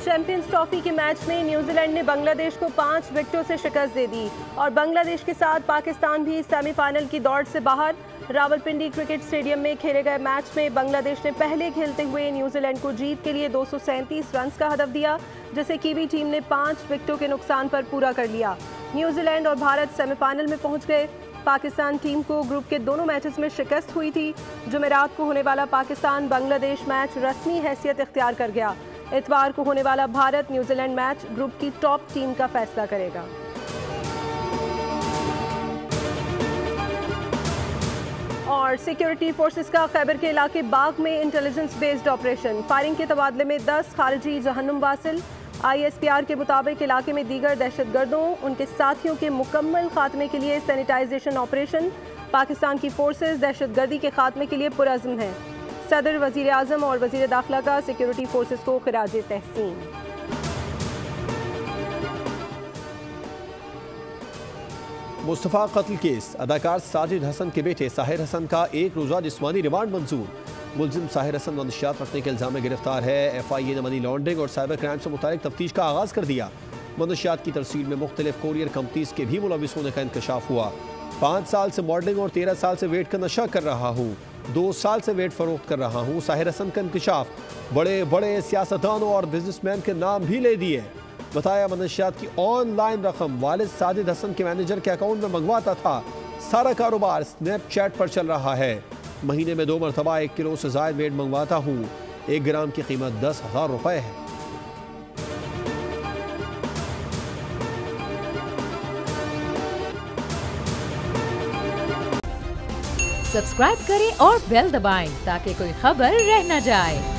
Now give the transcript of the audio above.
Champions trophy के match में New Zealand ने बांग्लादेश को 5 विकेटों से शिकस्त दे दी और बांग्लादेश के साथ पाकिस्तान भी सेमीफाइनल की दौड़ से बाहर। रावलपिंडी क्रिकेट स्टेडियम में खेले गए मैच में बांग्लादेश ने पहले खेलते हुए न्यूजीलैंड को जीत के लिए 237 रन का हदफ दिया, जिसे कीवी टीम ने 5 विकेटों के नुकसान पर पूरा कर लिया। न्यूजीलैंड और भारत सेमीफाइनल में पहुंच गए। पाकिस्तान टीम को ग्रुप के दोनों मैचेस में शिकस्त हुई थी। जुमेरात को होने वाला पाकिस्तान बांग्लादेश मैच रस्मी हैसियत इख्तियार कर गया। इतवार को होने वाला भारत न्यूजीलैंड मैच ग्रुप की टॉप टीम का फैसला करेगा। और सिक्योरिटी फोर्सेस का खैबर के इलाके बाग में इंटेलिजेंस बेस्ड ऑपरेशन, फायरिंग के तबादले में 10 खारिजी जहन्नुम वासिल। ISPR के मुताबिक इलाके में दीगर दहशतगर्दों उनके साथियों के मुकम्मल खात्मे के लिए सैनिटाइजेशन ऑपरेशन। पाकिस्तान की फोर्सेस दहशतगर्दी के खात्मे के लिए पुरअज़्म हैं। सदर, वज़ीर आज़म और वज़ीर दाखिला का सिक्योरिटी फोर्सेस को खिराज तहसीन। मुस्तफ़ा कत्ल केस, अदाकार साजिद हसन के बेटे साहिर हसन का 1 रोज़ा जिस्मानी रिमांड मंजूर। मुलजिम साहिर हसन मनशियात रखने के इल्ज़ाम में गिरफ्तार है। FIA ने मनी लॉन्ड्रिंग और साइबर क्राइम से मुतालिक तफ्तीश का आगाज़ कर दिया। मनशियात की तरसील में मुख्तलिफ कोरियर कंपनीज के भी मुलविस होने का इंकशाफ हुआ। 5 साल से मॉडलिंग और 13 साल से वेट का नशा कर रहा हूँ, 2 साल से वेट फरोख्त कर रहा हूँ। साहिर हसन का इंकशाफ बड़े बड़े सियासतदानों और बिजनेसमैन के नाम भी ले दिए। बताया मनशियात की ऑनलाइन रकम वालिद साजिद हसन के मैनेजर के अकाउंट में मंगवाता था। सारा कारोबार स्नैपचैट पर चल रहा है। महीने में 2 मरतबा 1 किलो से ज़ायद वेट मंगवाता हूँ। 1 ग्राम की कीमत 10,000 रुपए है। सब्सक्राइब करें और बेल दबाएं ताकि कोई खबर रह न जाए।